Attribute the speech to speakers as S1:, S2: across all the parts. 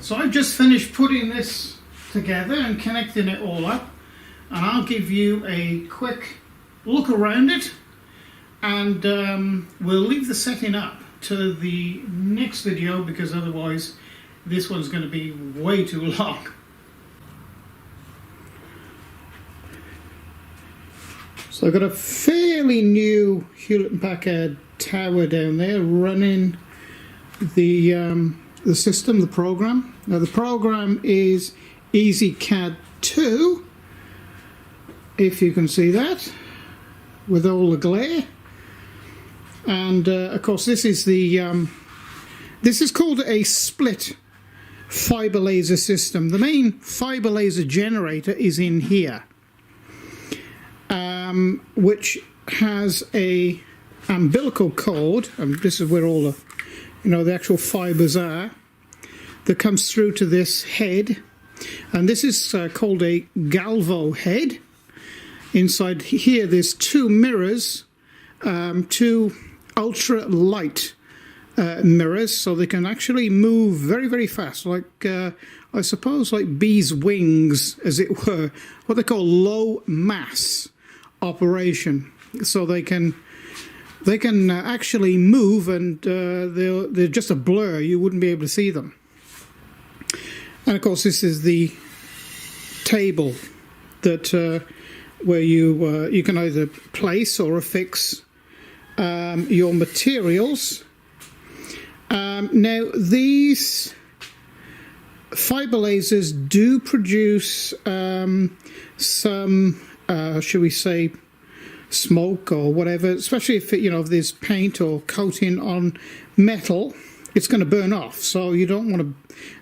S1: So I've just finished putting this together and connecting it all up, and I'll give you a quick look around it, and we'll leave the setting up to the next video because otherwise this one's going to be way too long. So I've got a fairly new Hewlett-Packard tower down there running the system, the program. Now the program is EasyCAD 2, if you can see that, with all the glare. And of course this is the this is called a split fiber laser system. The main fiber laser generator is in here, which has a umbilical cord, and this is where all the the actual fibers are, that comes through to this head, and this is called a galvo head. Inside here there's two mirrors, two ultra light mirrors, so they can actually move very, very fast, like I suppose like bees' wings, as it were, what they call low mass operation. So they can actually move, and they're just a blur. You wouldn't be able to see them. And of course this is the table that where you can either place or affix your materials. Now these fiber lasers do produce some should we say smoke or whatever, especially if if there's paint or coating on metal, it's going to burn off, so you don't want to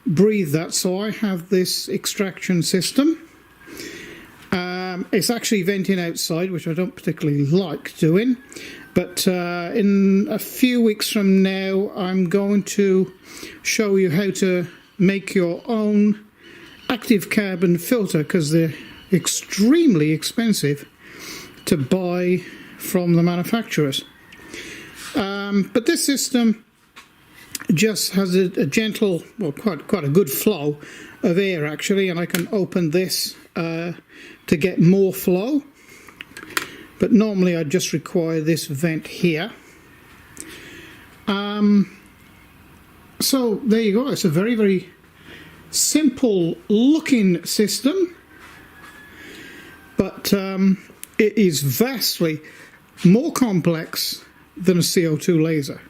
S1: breathe that. So I have this extraction system. It's actually venting outside, which I don't particularly like doing, but in a few weeks from now I'm going to show you how to make your own active carbon filter, because they're extremely expensive to buy from the manufacturers. But this system just has a gentle, well, quite a good flow of air actually, and I can open this to get more flow, but normally I just require this vent here. So there you go. It's a very, very simple looking system, but it is vastly more complex than a CO2 laser.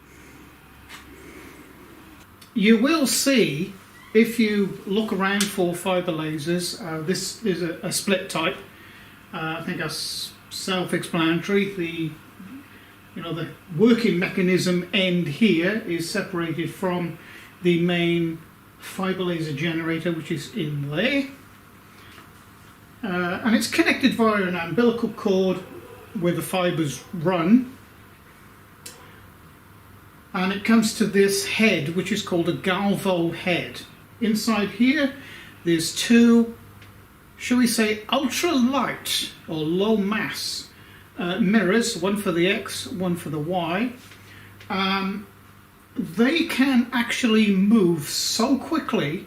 S1: You will see, if you look around for fiber lasers, this is a split type. I think that's self-explanatory. The working mechanism end here is separated from the main fiber laser generator, which is in there. And it's connected via an umbilical cord where the fibers run, and it comes to this head, which is called a galvo head. Inside here there's two, shall we say, ultra light or low mass mirrors, one for the X, one for the Y. They can actually move so quickly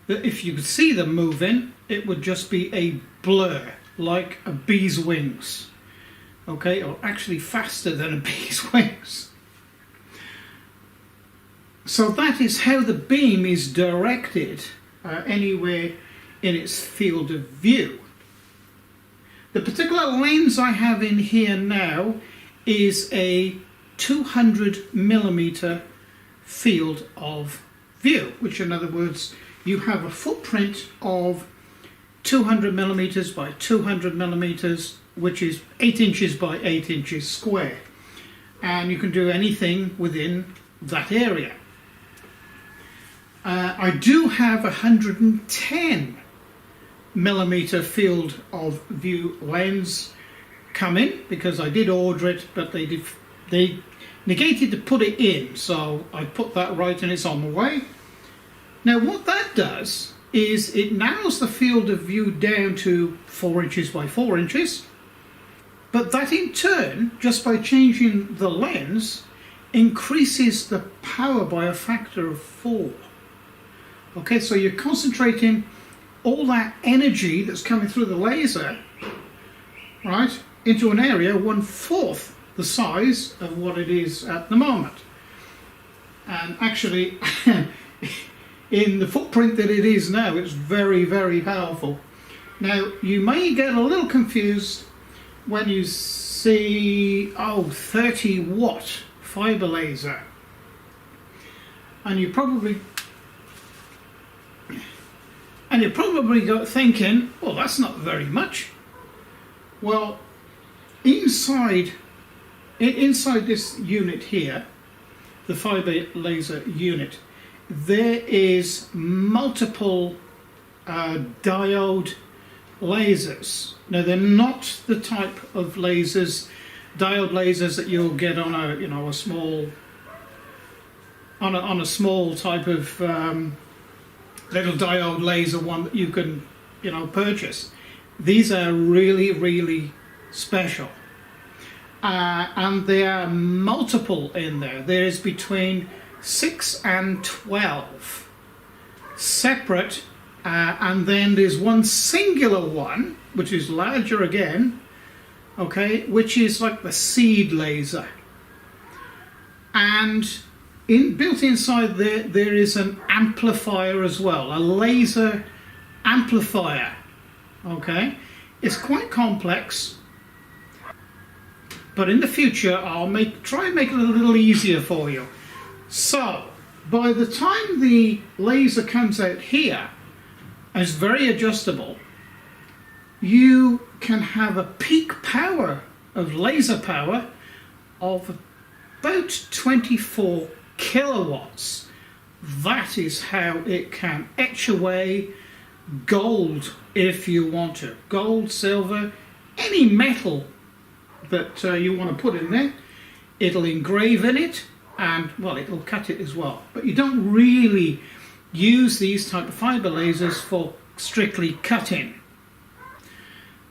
S1: that if you could see them moving, it would just be a blur, like a bee's wings. Okay, or actually faster than a bee's wings. So that is how the beam is directed anywhere in its field of view. The particular lens I have in here now is a 200mm field of view, which in other words, you have a footprint of 200mm by 200mm, which is 8 inches by 8 inches square, and you can do anything within that area. I do have a 110mm field of view lens coming, because I did order it, but they negated to put it in, so I put that right and it's on the way. Now what that does is it narrows the field of view down to 4 inches by 4 inches, but that in turn, just by changing the lens, increases the power by a factor of 4. Okay, so you're concentrating all that energy that's coming through the laser, right, into an area 1/4 the size of what it is at the moment. And actually, in the footprint that it is now, it's very, very powerful. Now, you may get a little confused when you see, 30 watt fiber laser. And you're probably thinking, well, that's not very much. Well, inside this unit here, the fiber laser unit, there is multiple diode lasers. Now, they're not the type of lasers, diode lasers, that you'll get on a small type of little diode laser one that you can purchase. These are really, really special, and there are multiple in there. There is between 6 and 12 separate, and then there's one singular one which is larger again, okay, which is like the seed laser. And built inside there is an amplifier as well, a laser amplifier. Okay, it's quite complex, but in the future I'll try and make it a little easier for you. So by the time the laser comes out here, and it's very adjustable, you can have a peak power of laser power of about 24 kilowatts. That is how it can etch away gold if you want to. Gold, silver, any metal that you want to put in there. It'll engrave in it, and well, it'll cut it as well. But you don't really use these type of fiber lasers for strictly cutting.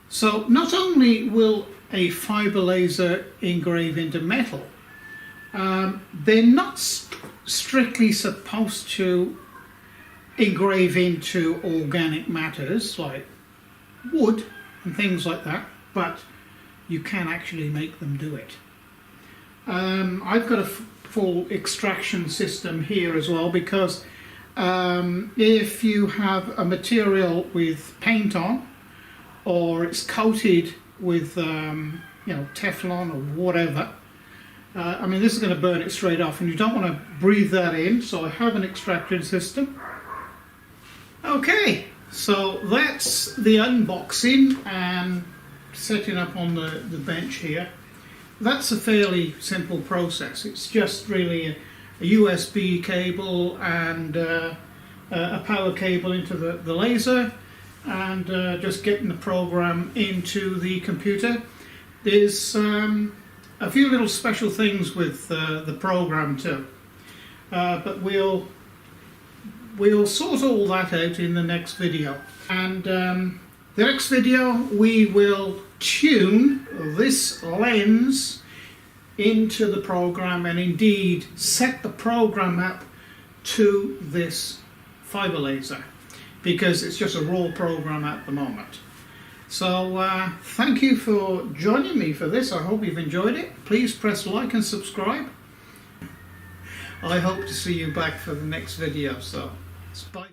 S1: So not only will a fiber laser engrave into metal, they're not strictly supposed to engrave into organic matters like wood and things like that, but you can actually make them do it. I've got a full extraction system here as well, because if you have a material with paint on, or it's coated with Teflon or whatever, I mean, this is going to burn it straight off, and you don't want to breathe that in. So I have an extraction system. Okay, so that's the unboxing and setting up on the bench here. That's a fairly simple process. It's just really a USB cable and a power cable into the laser, and just getting the program into the computer. There's a few little special things with the program too, but we'll sort all that out in the next video. And the next video we will tune this lens into the program, and indeed set the program up to this fiber laser, because it's just a raw program at the moment. So thank you for joining me for this. I hope you've enjoyed it. Please press like and subscribe. I hope to see you back for the next video. So bye.